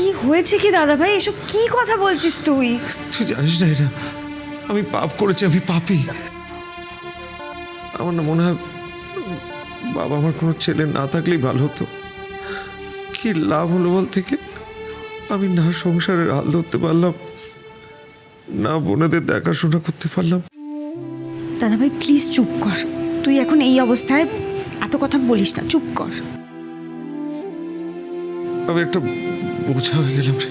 কি হয়েছে কি দাদা ভাই? এসব কি কথা বলছিস তুই? তুই জানিস না এটা আমি পাপ করেছি, আমি পাপী। আমার না মনে হয় বাবা আমার কোনো ছেলে না থাকলেই ভালো হতো। কি লাভ হলো বল থেকে? আমি না সংসারের হাল ধরতে পারলাম, না বোনেদের দেখাশোনা করতে পারলাম। দাদা ভাই প্লিজ চুপ কর। তুই এখন এই অবস্থায় এত কথা বলিস না, চুপ কর। আমি একটা বোঝা হয়ে গেলাম রে।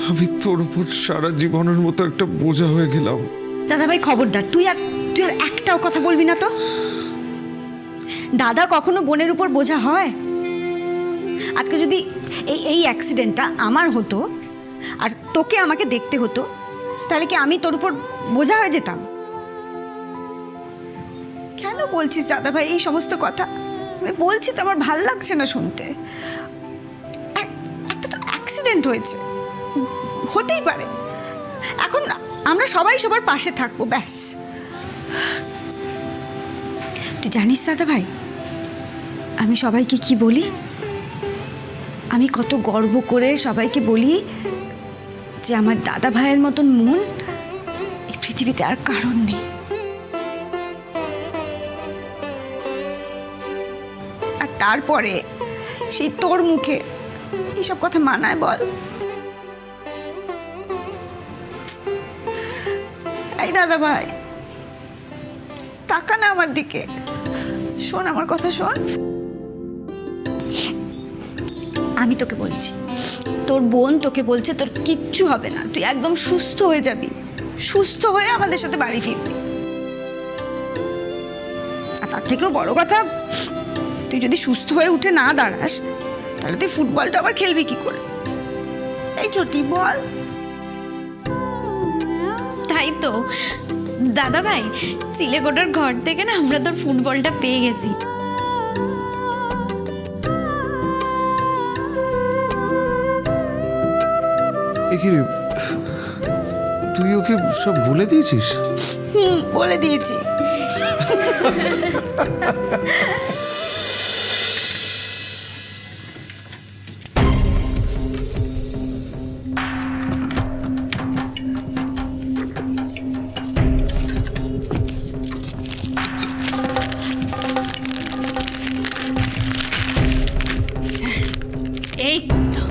আমি তোর উপর সারা জীবনের মতো একটা বোঝা হয়ে গেলাম। দাদা ভাই খবরদার, তুই আর একটাও কথা বলবি না তো। দাদা কখনো বোনের উপর বোঝা হয়? আজকে যদি এই অ্যাক্সিডেন্টটা আমার হতো আর তোকে আমাকে দেখতে হতো, তাহলে কি আমি তোর উপর বোঝা হয়ে যেতাম? কেন বলছিস দাদা ভাই এই সমস্ত কথা? আমি বলছি তো, আমার ভাল লাগছে না শুনতে। একটা তো অ্যাক্সিডেন্ট হয়েছে, হতেই পারে। এখন আমরা সবাই সবার পাশে থাকবো, ব্যাস। তুই জানিস দাদা ভাই, আমি সবাইকে কি বলি? আমি কত গর্ব করে সবাইকে বলি যে আমার দাদা ভাইয়ের মতন মন এই পৃথিবীতে আর কারণ নেই। আর তারপরে সেই তোর মুখে এইসব কথা মানায় বল? এই দাদা ভাই, তাকা না আমার দিকে, শোন আমার কথা শোন। আমি তোকে বলছি, তোর বোন তোকে বলছে তোর কিচ্ছু হবে না, তুই একদম সুস্থ হয়ে যাবি, সুস্থ হয়ে আমাদের সাথে বাড়ি ফিরবি। আর তার থেকেও বড় কথা, তুই যদি সুস্থ হয়ে উঠে না দাঁড়াস, তাহলে তুই ফুটবলটা আবার খেলবি কি করে? এই ছোটি বল। তাই তো দাদা ভাই, চিলেকোটার ঘর থেকে না আমরা তোর ফুটবলটা পেয়ে গেছি। তুই ওকে সব বলে দিয়েছিস? বলে দিয়েছি। এই তো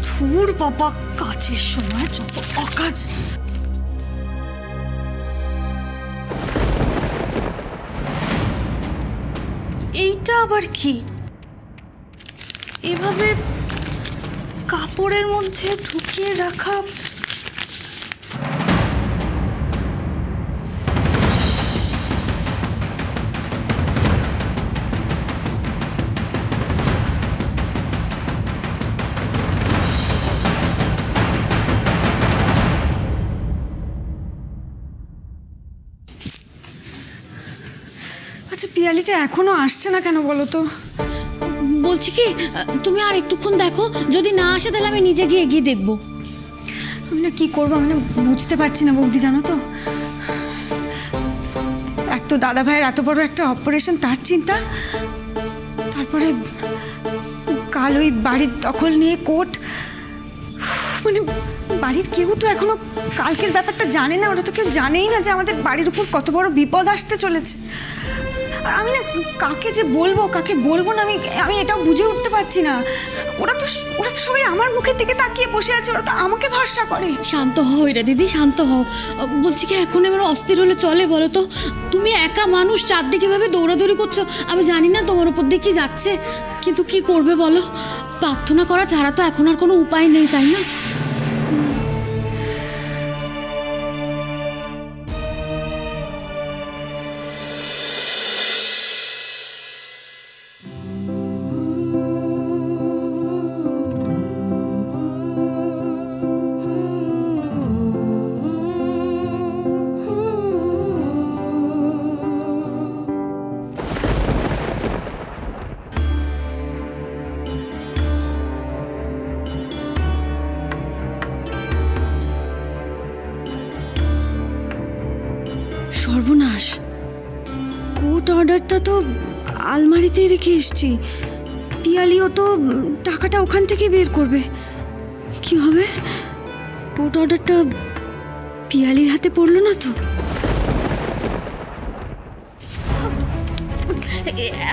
ধুর বাবা, কাজের সময় যত অকাজ। এইটা আবার কি? এভাবে কাপড়ের মধ্যে ঢুকিয়ে রাখা। আচ্ছা, পিয়ালিটা এখনো আসছে না কেন বলো তো? বলছি কি, তুমি আর একটুক্ষণ দেখো, যদি না আসে তাহলে আমি নিজে গিয়ে এগিয়ে দেখবো। আমি না কি করবো, আমি না বুঝতে পারছি না বৌদি, জানো তো। এক তো দাদা ভাইয়ের এত বড় একটা অপারেশন, তার চিন্তা, তারপরে কাল ওই বাড়ির দখল নিয়ে কোর্ট। মানে বাড়ির কেউ তো এখনো কালকের ব্যাপারটা জানে না, ওরা তো কেউ জানেই না যে আমাদের বাড়ির উপর কত বড় বিপদ আসতে চলেছে। আর আমি না কাকে যে বলবো কাকে বলবো না, আমি এটাও বুঝে উঠতে পারছি না। ওরা তো সবাই আমার মুখের দিকে তাকিয়ে বসে আছে, ওরা তো আমাকে ভরসা করে। শান্ত হও এরা দিদি, শান্ত হও। বলছি কি, এখন এবার অস্থির হলে চলে বলো তো? তুমি একা মানুষ, চারদিকে ভাবে দৌড়াদৌড়ি করছো। আমি জানি না তোমার উপর দিয়ে কি যাচ্ছে, কিন্তু কি করবে বলো? প্রার্থনা করা ছাড়া তো এখন আর কোনো উপায় নেই, তাই না? সর্বনাশ, কোর্ট অর্ডারটা তো আলমারিতেই রেখে এসেছি। পিয়ালিও তো টাকাটা ওখান থেকে বের করবে। কি হবে? কোর্ট অর্ডারটা পিয়ালির হাতে পড়লো না তো?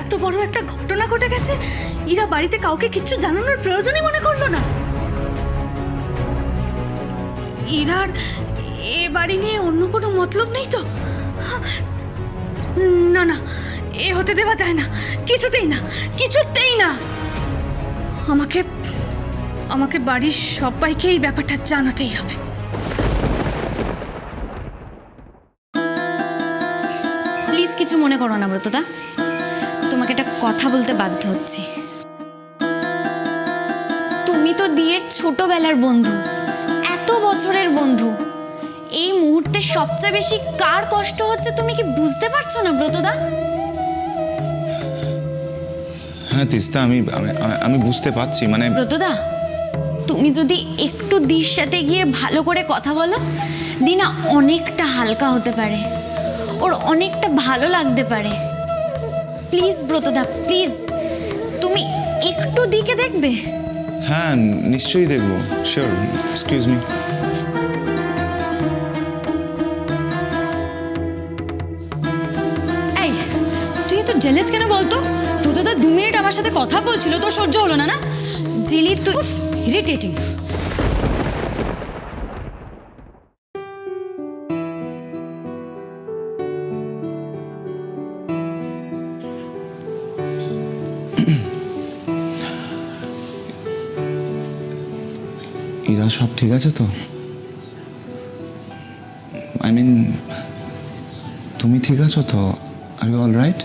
এত বড় একটা ঘটনা ঘটে গেছে, ইরা বাড়িতে কাউকে কিচ্ছু জানানোর প্রয়োজনই মনে করলো না। ইরার এ বাড়ি নিয়ে অন্য কোনো মতলব নেই তো? না না, এ হতে দেওয়া যায় না, কিছুতেই না, কিছুতেই না। আমাকে আমাকে বাড়ির সবাইকে এই ব্যাপারটা জানাতেই হবে। প্লিজ কিছু মনে করো না ব্রতদা, তোমাকে একটা কথা বলতে বাধ্য হচ্ছি। তুমি তো দিয়ের ছোটবেলার বন্ধু, এত বছরের বন্ধু। এই মুহূর্তে সবচেয়ে বেশি কার কষ্ট হচ্ছে তুমি কি বুঝতে পারছো না ব্রতদা? হ্যাঁ তিস্তা, আমি বুঝতে পারছি। মানে ব্রতদা, তুমি যদি একটু দির সাথে গিয়ে ভালো করে কথা বলো, দিনা অনেকটা হালকা হতে পারে, ওর অনেকটা ভালো লাগতে পারে। প্লিজ ব্রতদা, প্লিজ তুমি একটু দিকে দেখবে। হ্যাঁ নিশ্চয়ই দেখবো, শিওর। Excuse me. এই তুই তো জেলাস কেন বলতো? ব্রতদা 2 মিনিট আমার সাথে কথা বলছিল, তোর সহ্য হলো না? না জিলি, তুই ইরিটেটিং। ইরা সব ঠিক আছে তো? আই মিন তুমি ঠিক আছো তো? Are you all right?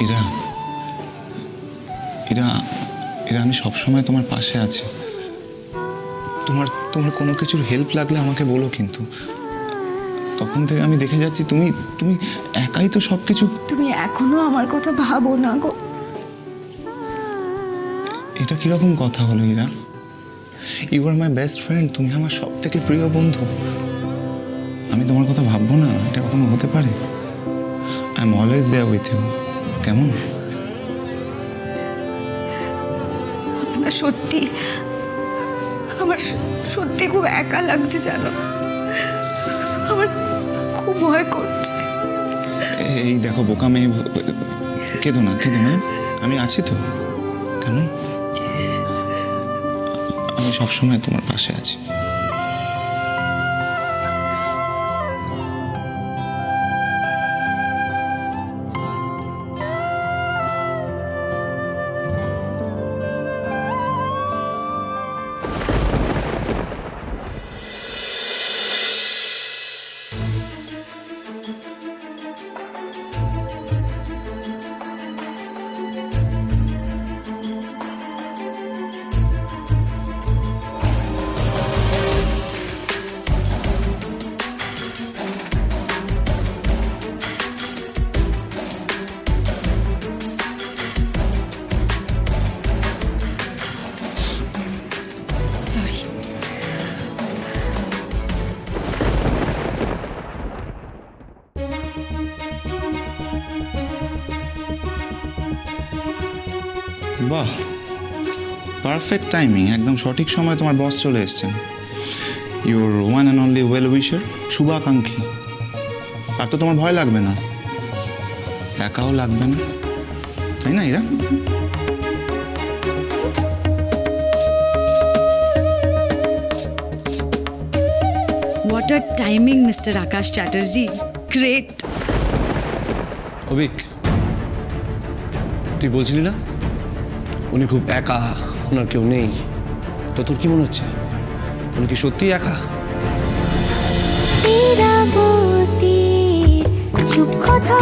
Ira, Ira, Ira, আমি সবসময় তোমার পাশে আছি। তোমার কোনো কিছুর হেল্প লাগলে আমাকে বলো, কিন্তু তখন থেকে আমি দেখে যাচ্ছি তুমি তুমি একাই তো সব কিছু। তুমি এখনো আমার কথা ভাবো না গো? এটা কিরকম কথা হলো Ira? You are my best friend, তুমি আমার সব থেকে প্রিয় বন্ধু। আমি তোমার কথা ভাববো না? এটা কখনো হতে পারে? I am always there with you. কেমন? না সত্যি, আমার সত্যি খুব একা লাগছে জানো। আমার খুব ভয় করছে। এই দেখো বোকা মেয়ে, কেঁদো না, কেঁদো না, আমি আছি তো। কেমন? আমি সবসময় তোমার পাশে আছি। সরি। বাহ, পারফেক্ট টাইমিং, একদম সঠিক সময় তোমার বস চলে এসেছেন। Your one and only well উইশার, শুভাকাঙ্ক্ষী। আর তো তোমার ভয় লাগবে না, একাও লাগবে না, তাই না Ira? What are timing mister Akash Chatterjee, great. Abhik, তুই বলছিলি না উনি খুব একা, ওনার কেউ নেই, তো তোর কি মনে হচ্ছে উনি কি সত্যি একা? চুপ কথা